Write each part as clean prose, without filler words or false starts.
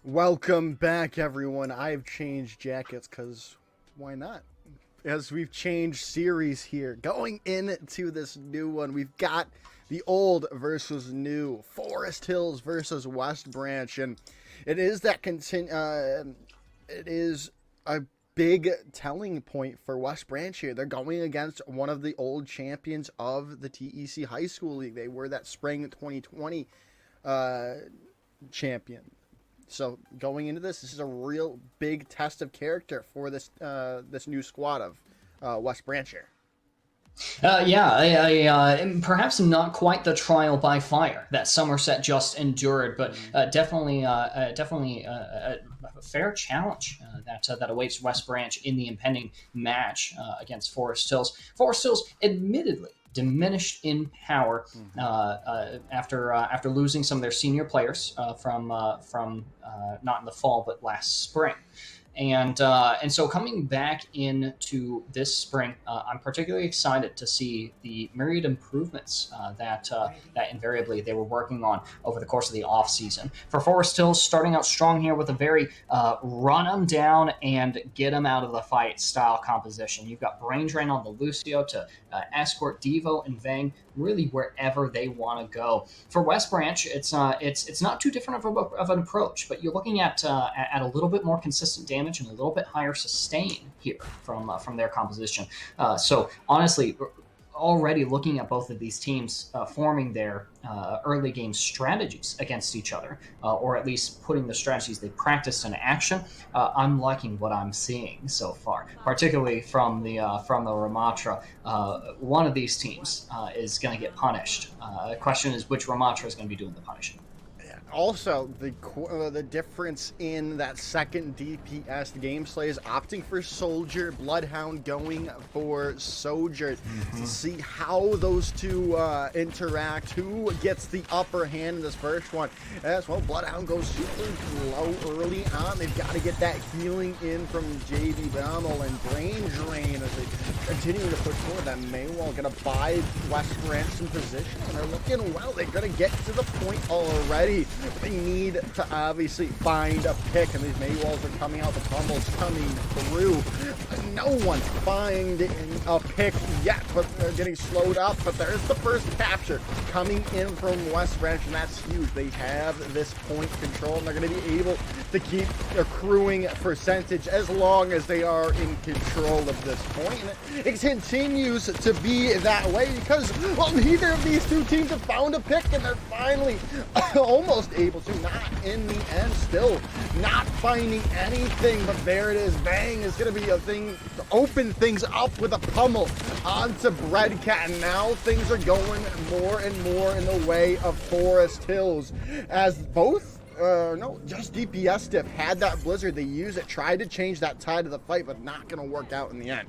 Welcome back, everyone. I've changed jackets because why not? As we've changed series here, going into this new one, we've got the old versus new, Forest Hills versus West Branch, and it is that it is a big telling point for West Branch here. They're going against one of the old champions of the TEC High School League. They were that spring 2020 champion. So going into this is a real big test of character for this new squad of West Branch here. Perhaps not quite the trial by fire that Somerset just endured, but definitely a fair challenge that awaits West Branch in the impending match against Forest Hills. Forest Hills, admittedly, diminished in power after losing some of their senior players from not in the fall but last spring. And so coming back into this spring, I'm particularly excited to see the myriad improvements that invariably they were working on over the course of the off season. For Forest Hills, starting out strong here with a very run them down and get them out of the fight style composition. You've got Brain Drain on the Lucio to escort Devo and Vang really wherever they want to go. For West Branch, it's not too different of an approach, but you're looking at a little bit more consistent damage and a little bit higher sustain here from their composition. So honestly, already looking at both of these teams forming their early game strategies against each other, or at least putting the strategies they practiced in action, I'm liking what I'm seeing so far, particularly from the Ramatra. One of these teams is going to get punished. The question is which Ramatra is going to be doing the punishing. Also, the difference in that second DPS gameplay is opting for Soldier, Bloodhound going for Soldier. To see how those two interact, who gets the upper hand in this first one. As well, Bloodhound goes super low early on. They've got to get that healing in from JV Bammel and Brain Drain as they continue to push forward. That Maywall going to buy West Branch some position, and they're looking well. They're going to get to the point already. They need to obviously find a pick, and these Maywalls are coming out, the tumbles coming through. No one finding a pick yet, but they're getting slowed up. But there's the first capture coming in from West Branch, and that's huge. They have this point control, and they're going to be able to keep accruing percentage as long as they are in control of this point. And it continues to be that way because, well, neither of these two teams have found a pick, and they're finally almost able to, not in the end, still not finding anything, but there it is. Bang is going to be a thing to open things up with a pummel onto Breadcat, and now things are going more and more in the way of Forest Hills as both just DPS Diff had that Blizzard. They used it, tried to change that tide of the fight, but not going to work out in the end.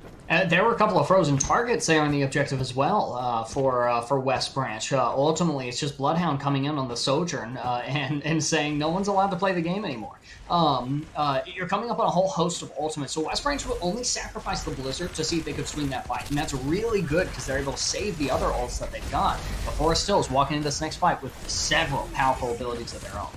There were a couple of frozen targets there on the objective as well for West Branch. Ultimately, it's just Bloodhound coming in on the Sojourn and saying no one's allowed to play the game anymore. You're coming up on a whole host of ultimates, so West Branch will only sacrifice the Blizzard to see if they could swing that fight, and that's really good because they're able to save the other ults that they've got. But Forest Hills walking into this next fight with several powerful abilities of their own.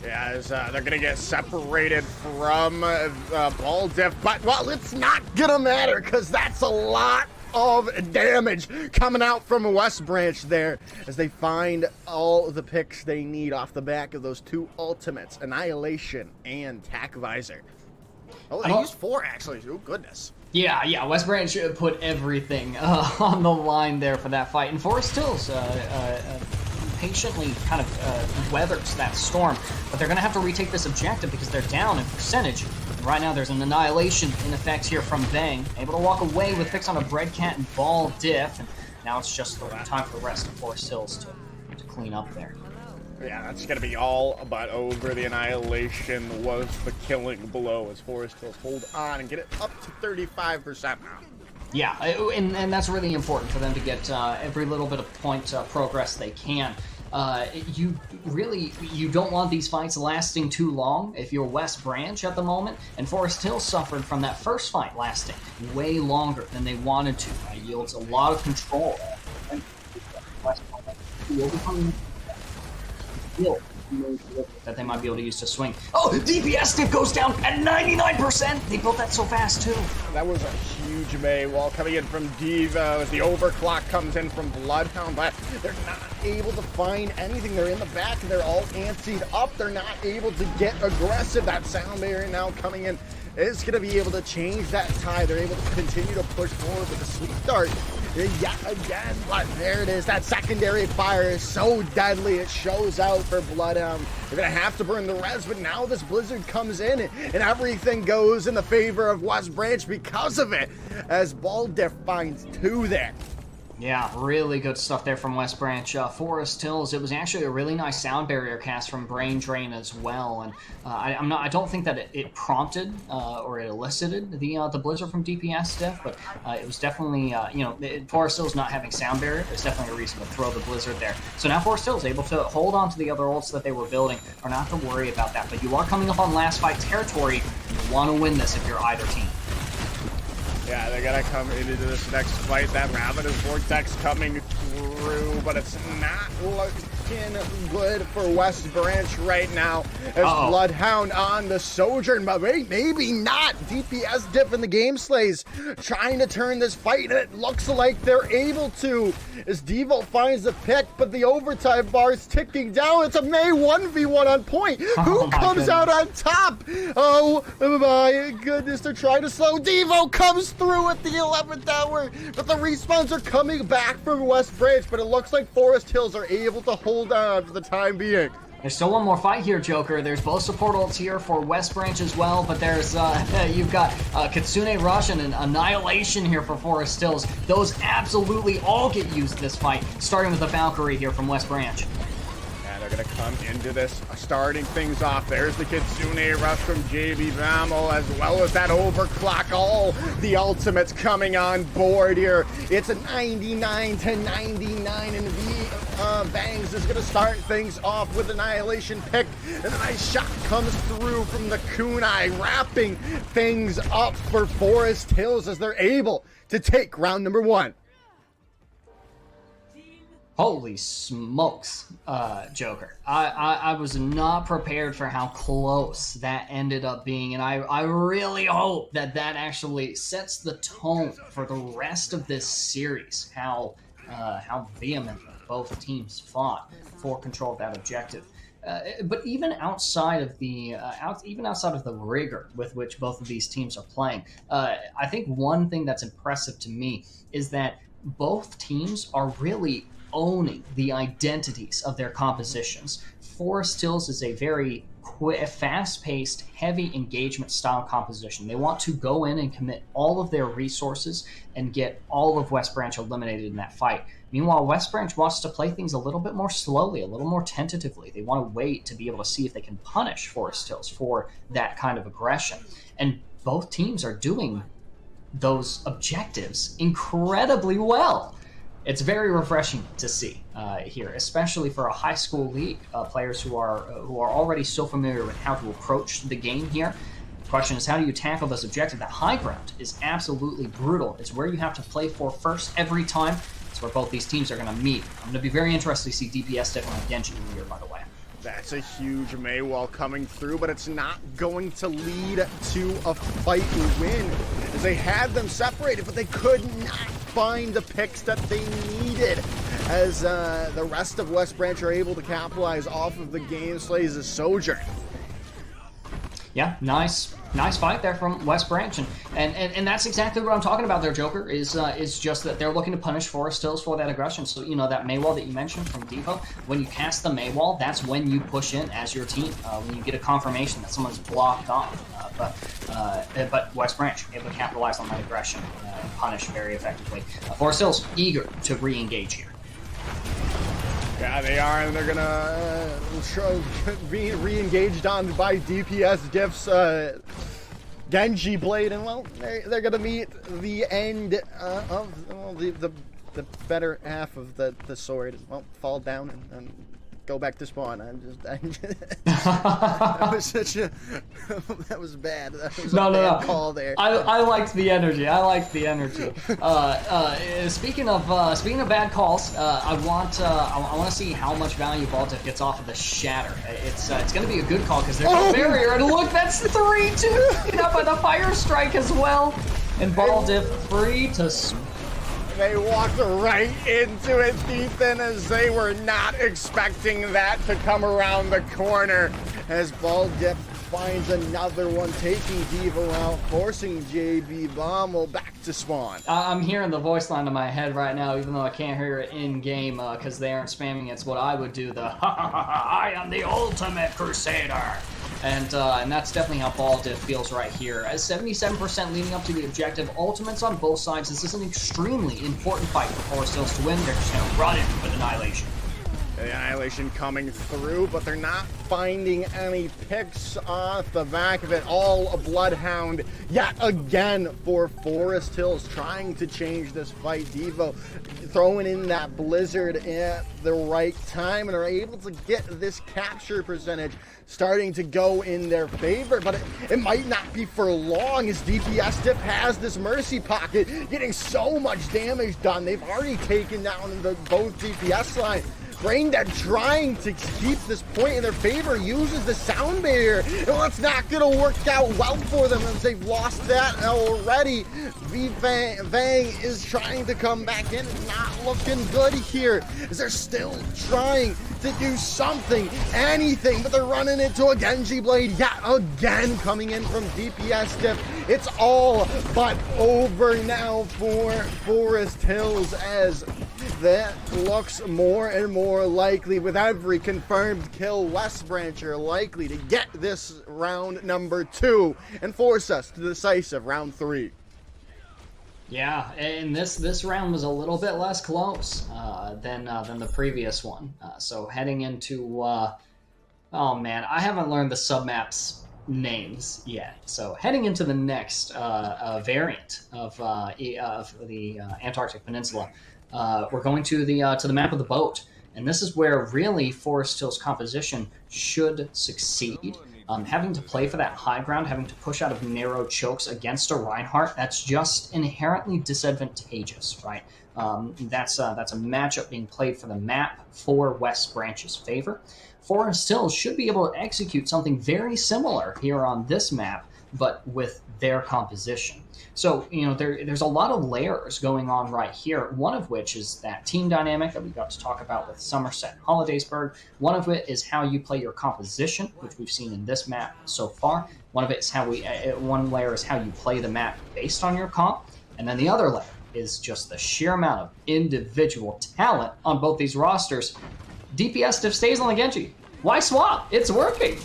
Yeah, as they're going to get separated from Ball Diff, but, well, it's not going to matter because that's a lot of damage coming out from West Branch there as they find all the picks they need off the back of those two ultimates, Annihilation and Tac Visor. Oh, they used 4, actually. Oh, goodness. Yeah, West Branch put everything on the line there for that fight, and Forest Hills patiently kind of weathers that storm, but they're going to have to retake this objective because they're down in percentage. Right now there's an Annihilation in effect here from Bang, able to walk away with picks on a Breadcat and Ball Diff, and now it's just time for the rest of Forest Hills to clean up there. Yeah, that's going to be all but over. The Annihilation was the killing blow as Forest Hills hold on and get it up to 35% now. Yeah, and that's really important for them to get every little bit of point progress they can. You don't want these fights lasting too long if you're West Branch at the moment, and Forest Hill suffered from that first fight lasting way longer than they wanted to. Yields a lot of control. skill that they might be able to use to swing. Oh, DPS dip goes down at 99%. They built that so fast too. That was a huge May wall coming in from Devo as the overclock comes in from Bloodhound, but they're not able to find anything. They're in the back and they're all antsied up. They're not able to get aggressive. That sound barrier now coming in is going to be able to change that tide. They're able to continue to push forward with the sweep dart yet again, but there it is. That secondary fire is so deadly. It shows out for Bloodhound. They're going to have to burn the res, but now this blizzard comes in and everything goes in the favor of West Branch because of it, as Ball Diff finds 2 there. Yeah, really good stuff there from West Branch. Forest Hills, it was actually a really nice sound barrier cast from Brain Drain as well, and I don't think that it prompted or it elicited the blizzard from DPS Diff, but it was definitely Forest Hills not having sound barrier is definitely a reason to throw the blizzard there. So now Forest Hills able to hold on to the other ults that they were building, or not to worry about that. But you are coming up on last fight territory. You want to win this if you're either team. Yeah, they're gonna come into this next fight. That Ravenous Vortex coming through, but it's not looking good for West Branch right now. As Bloodhound on the Sojourn, but maybe not. DPS Dip in the game slays, trying to turn this fight, and it looks like they're able to. As Devo finds the pick, but the overtime bar is ticking down. It's a May 1v1 on point. Who comes out on top? Oh my goodness, they're trying to slow. Devo comes through at the 11th hour, but the respawns are coming back from West Branch, but it looks like Forest Hills are able to hold on for the time being. There's still one more fight here, Joker. There's both support ults here for West Branch as well, but there's you've got Kitsune Rush and an Annihilation here for Forest Hills. Those absolutely all get used this fight, starting with the Valkyrie here from West Branch. They're going to come into this, starting things off. There's the Kitsune Rush from JB Vamo, as well as that overclock. All the ultimates coming on board here. It's a 99-99, and Bangs is going to start things off with Annihilation pick. And a nice shot comes through from the Kunai, wrapping things up for Forest Hills as they're able to take round number 1. Holy smokes, Joker. I was not prepared for how close that ended up being, and I really hope that actually sets the tone for the rest of this series, how vehemently both teams fought for control of that objective. But even outside of the rigor with which both of these teams are playing, I think one thing that's impressive to me is that both teams are really owning the identities of their compositions. Forest Hills is a very fast-paced, heavy engagement style composition. They want to go in and commit all of their resources and get all of West Branch eliminated in that fight. Meanwhile, West Branch wants to play things a little bit more slowly, a little more tentatively. They want to wait to be able to see if they can punish Forest Hills for that kind of aggression. And both teams are doing those objectives incredibly well. It's very refreshing to see here, especially for a high school league, players who are already so familiar with how to approach the game here. The question is, how do you tackle this objective? That high ground is absolutely brutal. It's where you have to play for first every time. It's where both these teams are going to meet. I'm going to be very interested to see DPS definitely Genji here, by the way. That's a huge May wall coming through, but it's not going to lead to a fight win, as they had them separated, but they could not find the picks that they needed, as the rest of West Branch are able to capitalize off of the game slays' Sojourn. Yeah, nice fight there from West Branch, and that's exactly what I'm talking about there, Joker, is just that they're looking to punish Forest Hills for that aggression. So, that Maywall that you mentioned from Devo, when you cast the Maywall, that's when you push in as your team, when you get a confirmation that someone's blocked off. But West Branch able to capitalize on that aggression and punish very effectively. Forest Hills eager to re-engage here. Yeah, they are, and they're gonna be re-engaged on by DPS Diff's Genji Blade, and they're gonna meet the end of the better half of the sword, fall down and go back to spawn. That was such a that was bad. That was a bad call there. I liked the energy. Speaking of bad calls, I want to see how much value Baltic gets off of the shatter. It's going to be a good call because there's no barrier. And look, that's 3-2 taken up by the fire strike as well. And Baltic free to. They walked right into it, Ethan, as they were not expecting that to come around the corner. As Baltic finds another one, taking Devo out, forcing JB Bommel back to spawn. I'm hearing the voice line in my head right now, even though I can't hear it in-game because they aren't spamming. It's what I would do, the I am the ultimate crusader. And that's definitely how Baltic feels right here. As 77% leading up to the objective, ultimates on both sides. This is an extremely important fight for Forest Hills to win. They're just going to run it with Annihilation. The Annihilation coming through, but they're not finding any picks off the back of it. All a Bloodhound yet again for Forest Hills, trying to change this fight. Devo throwing in that Blizzard at the right time and are able to get this capture percentage starting to go in their favor, but it might not be for long as DPS Dip has this Mercy Pocket getting so much damage done. They've already taken down both DPS line. Brain Dead trying to keep this point in their favor, uses the sound barrier. And it's not going to work out well for them as they've lost that already. Vang is trying to come back in. It's not looking good here as they're still trying to do something, anything, but they're running into a Genji Blade yet again coming in from DPS Dip. It's all but over now for Forest Hills as that looks more and more likely. With every confirmed kill, West Branch are likely to get this round number 2 and force us to decisive round 3. Yeah, and this round was a little bit less close than the previous one. So heading into, oh man, I haven't learned the submaps names yet. So heading into the next variant of the Antarctic Peninsula. We're going to the map of the boat, and this is where really Forest Hills composition should succeed. Having to play for that high ground, having to push out of narrow chokes against a Reinhardt, that's just inherently disadvantageous, right? That's a matchup being played for the map for West Branch's favor. Forest Hills should be able to execute something very similar here on this map, but with their composition. So, there's a lot of layers going on right here, one of which is that team dynamic that we got to talk about with Somerset and Hollidaysburg. One of it is how you play your composition, which we've seen in this map so far. One of it is one layer is how you play the map based on your comp. And then the other layer is just the sheer amount of individual talent on both these rosters. DPS Diff stays on the Genji. Why swap? It's working.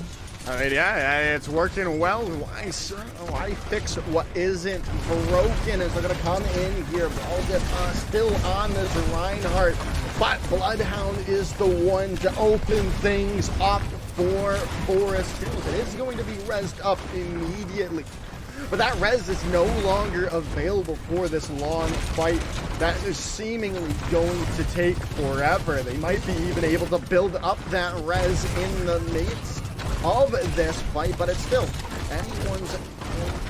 Yeah, it's working well. Why fix what isn't broken as they're going to come in here. Baltic still on this Reinhardt, but Bloodhound is the one to open things up for Forest Hills. It is going to be rezzed up immediately. But that res is no longer available for this long fight that is seemingly going to take forever. They might be even able to build up that res in the midst of this fight, but it's still anyone's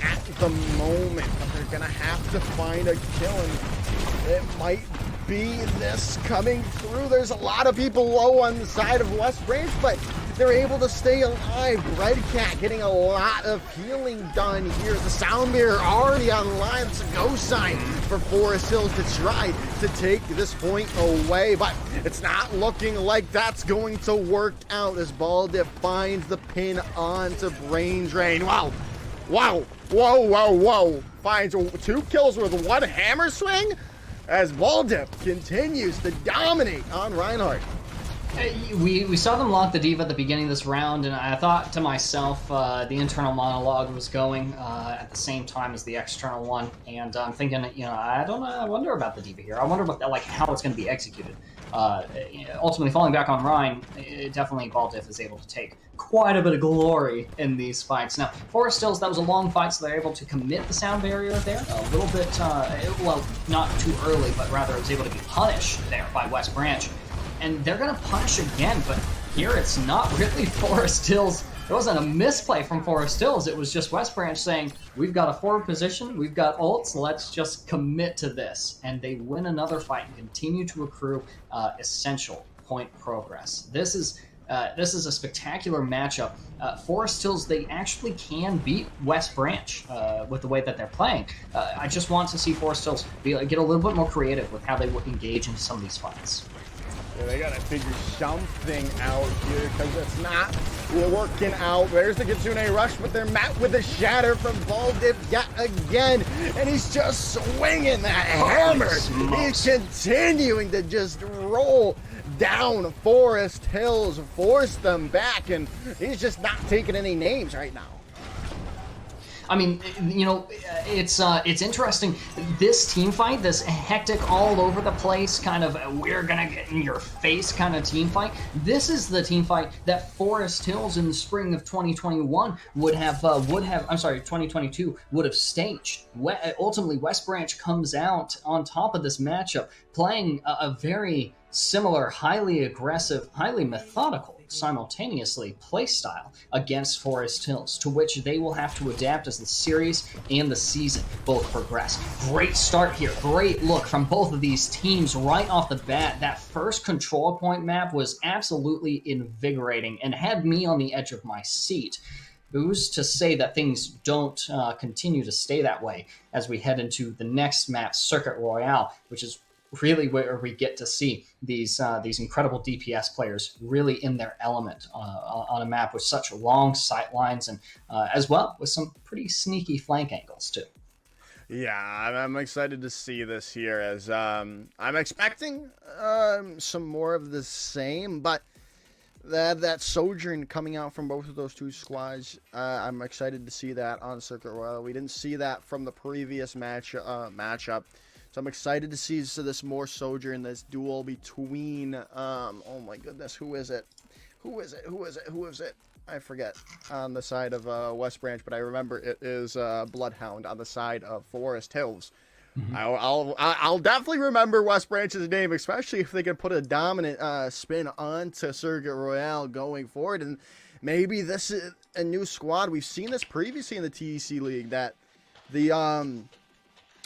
at the moment. But they're gonna have to find a kill, and it might be this coming through. There's a lot of people low on the side of West Branch, but they're able to stay alive. Red Cat getting a lot of healing done here. The sound barrier already online. It's a go sign for Forest Hills to try to take this point away, but it's not looking like that's going to work out as Baltic finds the pin onto Brain Drain. Wow. Whoa. Finds 2 kills with 1 hammer swing as Baltic continues to dominate on Reinhardt. We saw them lock the diva at the beginning of this round, and I thought to myself the internal monologue was going at the same time as the external one, and I'm thinking, I wonder about the diva here. I wonder about how it's going to be executed. Ultimately, falling back on Rhine, definitely Baltic is able to take quite a bit of glory in these fights. Now, Forest Hills, that was a long fight, so they're able to commit the sound barrier there a little bit, not too early, but rather it was able to be punished there by West Branch. And they're going to punish again, but here it's not really Forest Hills. It wasn't a misplay from Forest Hills. It was just West Branch saying, we've got a forward position, we've got ults, let's just commit to this. And they win another fight and continue to accrue essential point progress. This is a spectacular matchup. Forest Hills, they actually can beat West Branch with the way that they're playing. I just want to see Forest Hills get a little bit more creative with how they engage in some of these fights. Yeah, they gotta figure something out here because it's not working out. There's the Kitsune rush, but they're met with a shatter from Baldip yet again, and he's just swinging that hammer. He's continuing to just roll down Forest Hills, force them back, and he's just not taking any names right now. I mean, you know, it's interesting. This team fight, this hectic, all over the place kind of we're gonna get in your face kind of team fight. This is the team fight that Forest Hills in the spring of 2021 2022 would have staged. Ultimately, West Branch comes out on top of this matchup, playing a very similar, highly aggressive, highly methodical, simultaneously play style against Forest Hills, to which they will have to adapt as the series and the season both progress. Great start here, great look from both of these teams right off the bat. That first control point map was absolutely invigorating and had me on the edge of my seat. Who's to say that things don't continue to stay that way as we head into the next map, Circuit Royale, which is really where we get to see these incredible DPS players really in their element on a map with such long sight lines and as well with some pretty sneaky flank angles too. Yeah, I'm excited to see this here as I'm expecting some more of the same, but that Sojourn coming out from both of those two squads, I'm excited to see that on Circuit Royale. We didn't see that from the previous matchup. So I'm excited to see this more Sojourn, this duel between, oh my goodness, who is it? I forget, on the side of West Branch, but I remember it is Bloodhound on the side of Forest Hills. Mm-hmm. I'll definitely remember West Branch's name, especially if they can put a dominant spin onto Circuit Royale going forward. And maybe this is a new squad. We've seen this previously in the TEC League, that the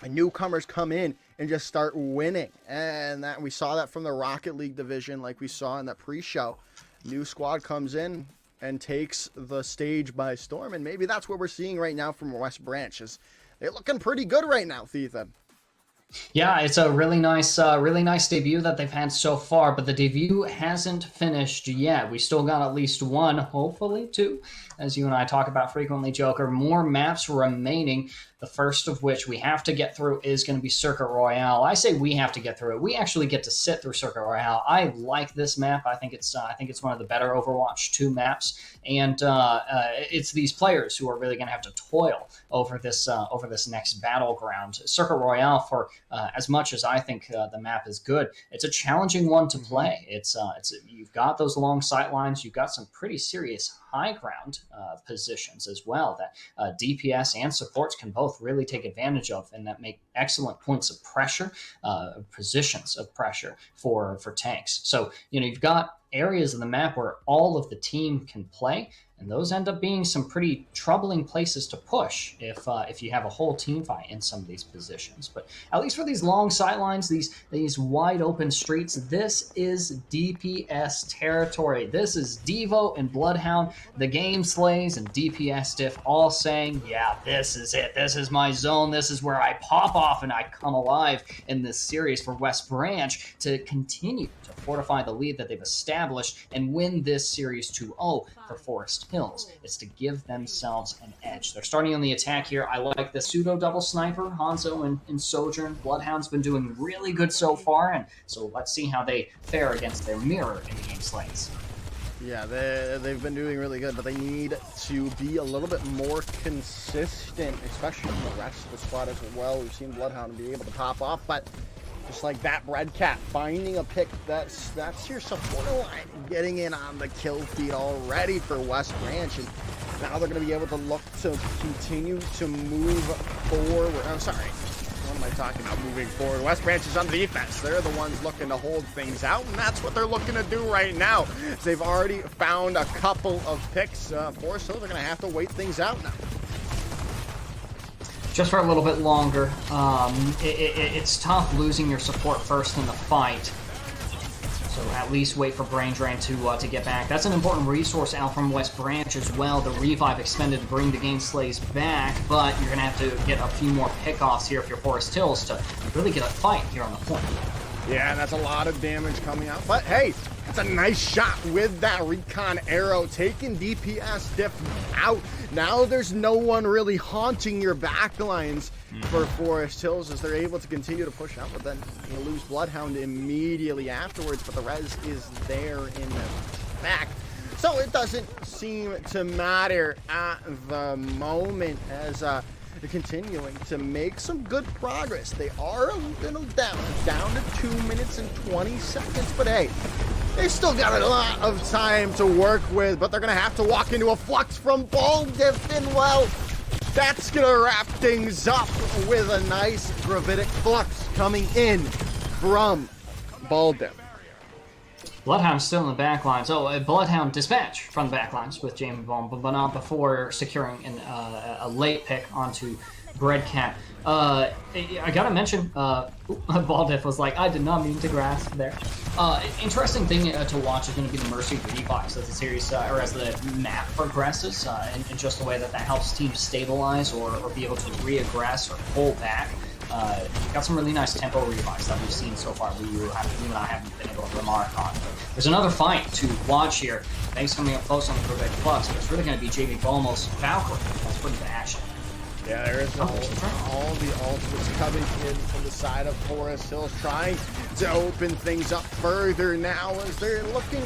newcomers come in and just start winning, and that we saw that from the Rocket League division, like we saw in that pre-show. New squad comes in and takes the stage by storm, and maybe that's what we're seeing right now from West Branch. Is they're looking pretty good right now, Ethan. Yeah, it's a really nice debut that they've had so far, but the debut hasn't finished yet. We still got at least one, hopefully two, as you and I talk about frequently, Joker. More maps remaining. The first of which we have to get through is going to be Circuit Royale. I say we have to get through it. We actually get to sit through Circuit Royale. I like this map. I think it's one of the better Overwatch 2 maps, and it's these players who are really going to have to toil over this next battleground. Circuit Royale, for as much as I think the map is good, it's a challenging one to play. It's you've got those long sight lines. You've got some pretty serious high ground positions as well that DPS and supports can both really take advantage of, and that make excellent points of pressure, positions of pressure for tanks. So, you've got areas of the map where all of the team can play, and those end up being some pretty troubling places to push if you have a whole team fight in some of these positions. But at least for these long sidelines, these wide open streets, this is DPS territory. This is Devo and Bloodhound, the Game Slays and DPS Diff all saying, yeah, this is it. This is my zone. This is where I pop off and I come alive in this series for West Branch to continue to fortify the lead that they've established and win this series 2-0 for Forest Hills. It's to give themselves an edge. They're starting on the attack here. I like the pseudo double sniper, Hanzo and Sojourn. Bloodhound's been doing really good so far, and so let's see how they fare against their mirror in the Game Slays. Yeah, they've been doing really good, but they need to be a little bit more consistent, especially from the rest of the squad as well. We've seen Bloodhound be able to pop off, but just like that, Breadcat finding a pick, that's your support line getting in on the kill feed already for West Branch, and now they're going to be able to look to continue to move forward. I'm sorry, one am I talking about moving forward? West Branch is on the defense. They're the ones looking to hold things out, and that's what they're looking to do right now. They've already found a couple of picks for, so they're going to have to wait things out now. Just for a little bit longer. It's tough losing your support first in the fight. So at least wait for Brain Drain to get back. That's an important resource out from West Branch as well. The revive expended to bring the Game Slays back, but you're going to have to get a few more pickoffs here if you're Forest Hills to really get a fight here on the point. Yeah, and that's a lot of damage coming out. But hey, that's a nice shot with that recon arrow, taking DPS diff out. Now there's no one really haunting your backlines for Forest Hills as they're able to continue to push out, but then you lose Bloodhound immediately afterwards, but the res is there in fact. So it doesn't seem to matter at the moment as they're continuing to make some good progress. They are a little down to 2 minutes and 20 seconds, but hey, they still got a lot of time to work with, but they're going to have to walk into a flux from Ball Diff, and well, that's going to wrap things up with a nice gravitic flux coming in from Ball Diff. Bloodhound's still in the back lines. Oh, Bloodhound dispatch from the back lines with Jamie Ball, but not before securing a late pick onto Breadcat. I gotta mention, Baldiff was like, I did not mean to grasp there. Interesting thing to watch is going to be the Mercy revives as the series, or as the map progresses, and just the way that helps teams stabilize or be able to reaggress or pull back. Got some really nice tempo revives that we've seen so far that you and I haven't been able to remark on. There's another fight to watch here. Things coming up close on the Quebec Flux, but it's really going to be JB Bomo's Valkyrie that's put into action. Yeah, there is all the ultimates coming in from the side of Forest Hills, trying to open things up further now as they're looking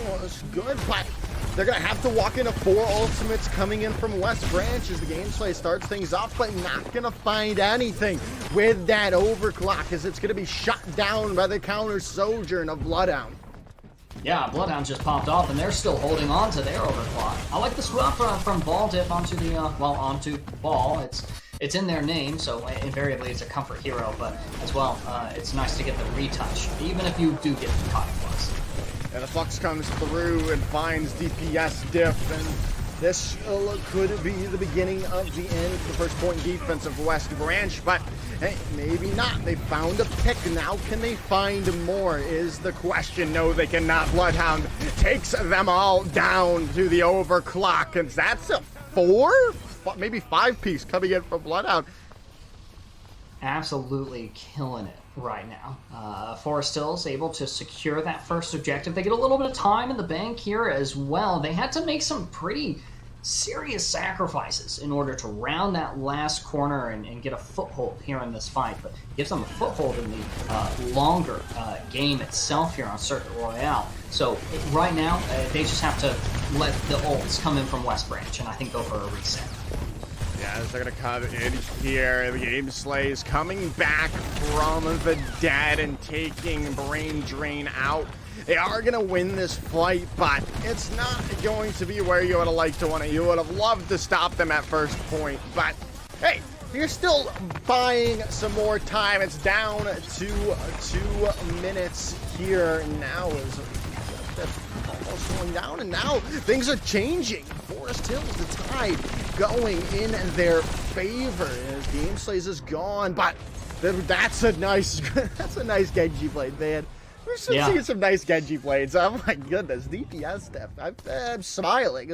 good, but they're going to have to walk into 4 ultimates coming in from West Branch as the gameplay starts things off, but not going to find anything with that overclock as it's going to be shut down by the counter Sojourn of Bloodhound. Yeah, Bloodhound just popped off, and they're still holding on to their overclock. I like the swap from Ball Dip onto the, onto Ball. It's in their name, so invariably it's a comfort hero, but as well, it's nice to get the retouch, even if you do get the caught flux. And the flux comes through and finds DPS diff, and this could be the beginning of the end for the first point defense of West Branch, but hey, maybe not. They found a pick. Now can they find more is the question. No, they cannot. Bloodhound takes them all down to the overclock, and that's a 4, maybe 5 piece coming in from Bloodhound. Absolutely killing it right now. Forest Hills able to secure that first objective. They get a little bit of time in the bank here as well. They had to make some pretty serious sacrifices in order to round that last corner and get a foothold here in this fight, but gives them a foothold in the longer game itself here on Circuit Royale. So right now, they just have to let the ults come in from West Branch and I think go for a reset. Yeah, they're going to come in here. The Game Slays coming back from the dead and taking Brain Drain out. They are going to win this fight, but it's not going to be where you would have liked to win it. You would have loved to stop them at first point, but hey, you're still buying some more time. It's down to 2 minutes here now as almost slowing down, and now things are changing. Forest Hills, the tide going in their favor as Game Slays is gone, but that's a nice Genji blade, man. We're seeing some nice Genji blades. Oh my goodness, DPS stuff. I'm smiling,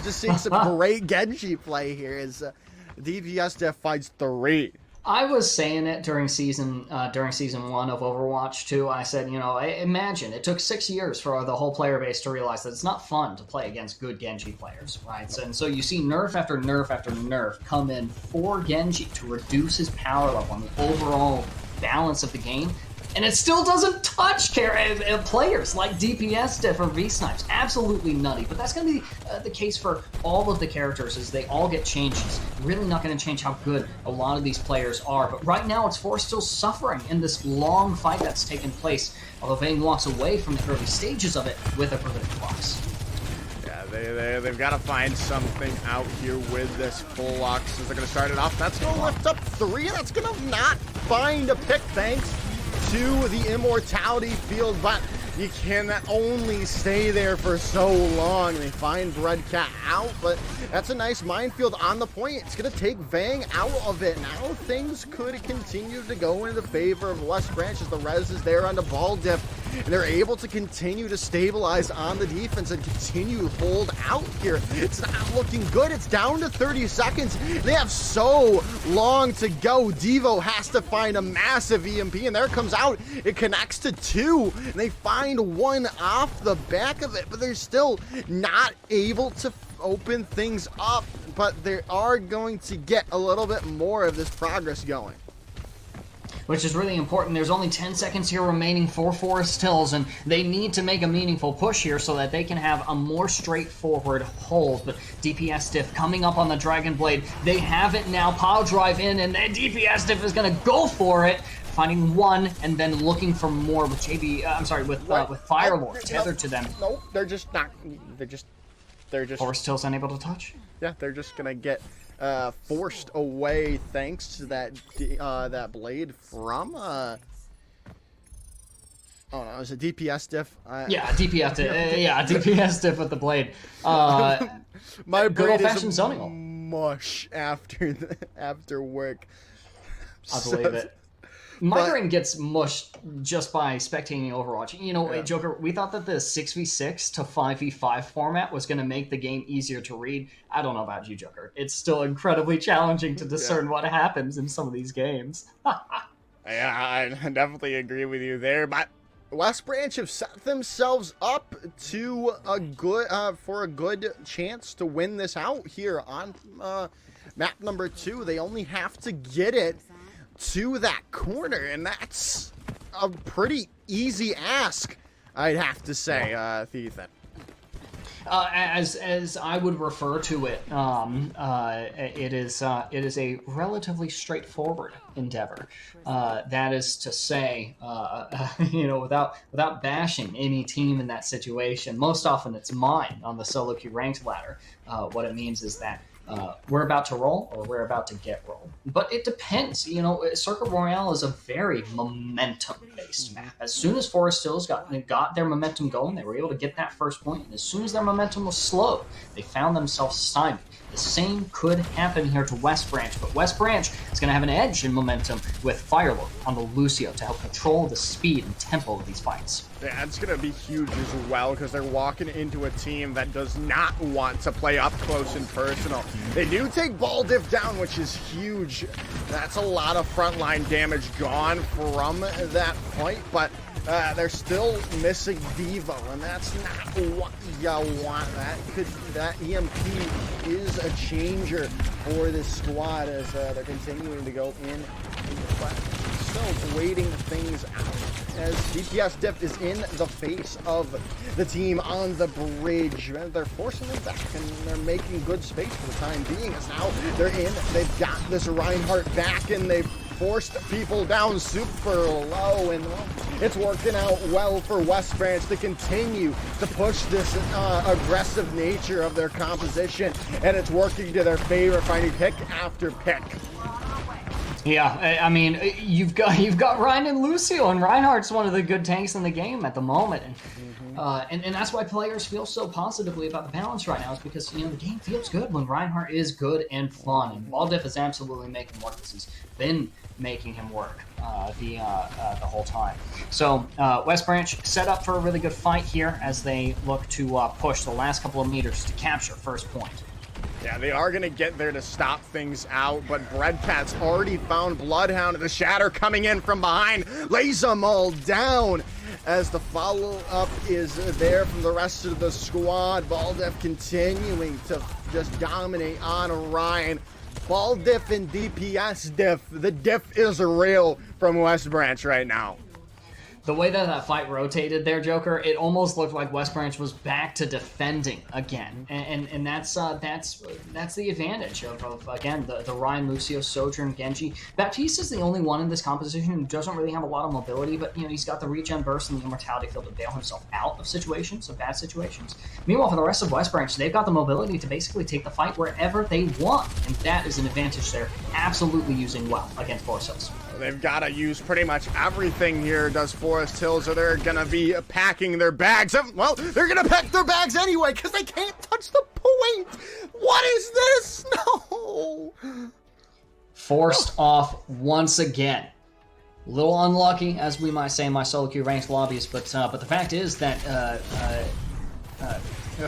just seeing some great Genji play here as DPS Def finds 3. I was saying it during season 1 of Overwatch 2. I said, imagine it took 6 years for the whole player base to realize that it's not fun to play against good Genji players, right? And so you see nerf after nerf after nerf come in for Genji to reduce his power level and the overall balance of the game. And it still doesn't touch players like DPS Diff or V-Snipes. Absolutely nutty. But that's going to be the case for all of the characters as they all get changes. Really not going to change how good a lot of these players are. But right now, it's Forest still suffering in this long fight that's taken place. Although Vayne walks away from the early stages of it with a Gravitic Flux. they've got to find something out here with this full lock. Since they're going to start it off, that's going to lift up 3. That's going to not find a pick thanks to the immortality field, but you can only stay there for so long. They find Breadcat out, but that's a nice minefield on the point. It's going to take Vang out of it. Now things could continue to go in the favor of West Branch as the res is there on the ball dip. And they're able to continue to stabilize on the defense and continue to hold out here. It's not looking good. It's down to 30 seconds. They have so long to go. Devo has to find a massive EMP, and there it comes out. It connects to 2, and they find 1 off the back of it, but they're still not able to open things up. But they are going to get a little bit more of this progress going, which is really important. There's only 10 seconds here remaining for Forest Hills, and they need to make a meaningful push here so that they can have a more straightforward hold. But DPS Diff coming up on the Dragon Blade. They have it now. Pile drive in, and then DPS Diff is going to go for it, finding 1 and then looking for more with with Firelord tethered to them. Nope, they're just not. They're just. Forest Hills unable to touch. Yeah, they're just gonna get forced away thanks to that blade from oh no, it was a DPS diff. Yeah, DPS diff. Yeah, DPS diff with the blade. My blade is zoning mush after work. I believe it. My brain gets mushed just by spectating Overwatch. You know, Joker, we thought that the 6v6 to 5v5 format was going to make the game easier to read. I don't know about you, Joker. It's still incredibly challenging to discern what happens in some of these games. Yeah, I definitely agree with you there, but West Branch have set themselves up to a good for a good chance to win this out here on map number 2. They only have to get it to that corner, and that's a pretty easy ask, I'd have to say, Ethan. As I would refer to it, it is a relatively straightforward endeavor. That is to say, you know, without bashing any team in that situation. Most often, it's mine on the solo queue ranked ladder. What it means is that we're about to roll or we're about to get rolled. But it depends. You know, Circuit Royale is a very momentum-based map. As soon as Forest Hills got their momentum going, they were able to get that first point. And as soon as their momentum was slow, they found themselves stymied. The same could happen here to West Branch, but West Branch is going to have an edge in momentum with Firelord on the Lucio to help control the speed and tempo of these fights. Yeah, it's going to be huge as well because they're walking into a team that does not want to play up close and personal. They do take ball diff down, which is huge. That's a lot of frontline damage gone from that point, but they're still missing Devo, and that's not what you want. That EMP is a changer for this squad as they're continuing to go in the fight. Still waiting things out as DPS Diff is in the face of the team on the bridge. They're forcing them back, and they're making good space for the time being. As now they're in, they've got this Reinhardt back, and they've forced people down super low, and it's working out well for West Branch to continue to push this aggressive nature of their composition, and it's working to their favor, finding pick after pick. Yeah, I mean, you've got Ryan and Lucio, and Reinhardt's one of the good tanks in the game at the moment, and that's why players feel so positively about the balance right now, is because, you know, the game feels good when Reinhardt is good and fun, and Baldiff is absolutely making work. This has been making him work the whole time. So West Branch set up for a really good fight here as they look to push the last couple of meters to capture first point. Yeah, they are going to get there to stop things out, but Breadcat's already found Bloodhound. The Shatter coming in from behind, lays them all down as the follow-up is there from the rest of the squad. Baldiff continuing to just dominate on Ryan. Ball diff and DPS diff. The diff is real from West Branch right now. The way that that fight rotated there, Joker, it almost looked like West Branch was back to defending again, and that's the advantage of again the Ryan, Lucio, Sojourn, Genji. Baptiste is the only one in this composition who doesn't really have a lot of mobility, but he's got the regen burst and the immortality field to bail himself out of situations, of bad situations. Meanwhile, for the rest of West Branch, they've got the mobility to basically take the fight wherever they want, and that is an advantage they're absolutely using well against Forest Hills. They've got to use pretty much everything here, does Forest Hills, or they're going to be packing their bags. Well, they're going to pack their bags anyway because they can't touch the point. What is this? No. Forced off once again. A little unlucky, as we might say in my solo queue ranked lobbies, but the fact is that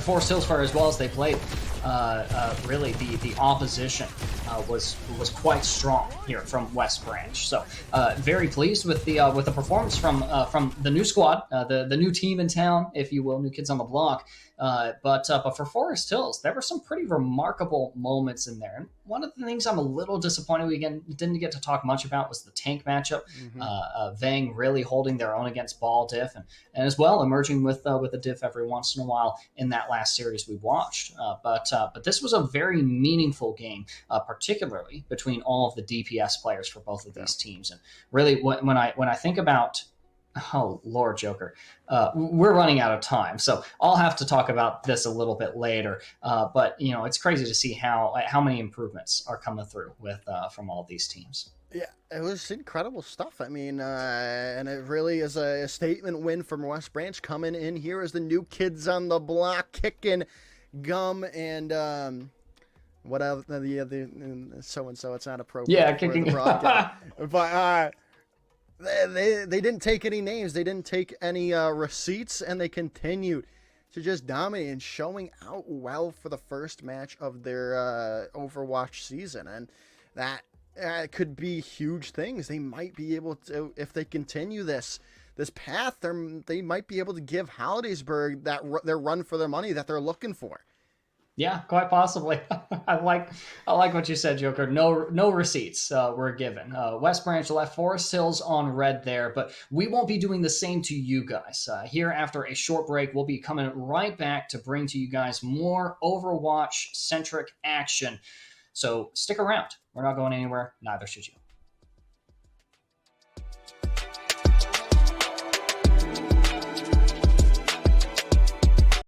Forest Hills, for as well as they played, really the opposition was quite strong here from West Branch. So very pleased with the performance from the new squad, the new team in town, if you will, new kids on the block. But for Forest Hills, there were some pretty remarkable moments in there. And one of the things I'm a little disappointed we didn't get to talk much about was the tank matchup. Vang really holding their own against Ball Diff, and as well emerging with a Diff every once in a while in that last series we watched. But this was a very meaningful game, particularly between all of the DPS players for both of these teams. And really, when I think about, oh Lord, Joker, we're running out of time, so I'll have to talk about this a little bit later. But it's crazy to see how many improvements are coming through with from all these teams. Yeah, it was incredible stuff. I mean, and it really is a statement win from West Branch coming in here as the new kids on the block, kicking gum and what else? The so and so. It's not appropriate. Yeah, kicking. But they didn't take any names. They didn't take any receipts, and they continued to just dominate and showing out well for the first match of their Overwatch season, and that could be huge things. They might be able to, if they continue this path, they might be able to give Hollidaysburg their run for their money that they're looking for. Yeah, quite possibly. I like what you said, Joker. No receipts were given. West Branch left Forest Hills on red there, but we won't be doing the same to you guys. Here after a short break, we'll be coming right back to bring to you guys more Overwatch-centric action. So stick around. We're not going anywhere. Neither should you.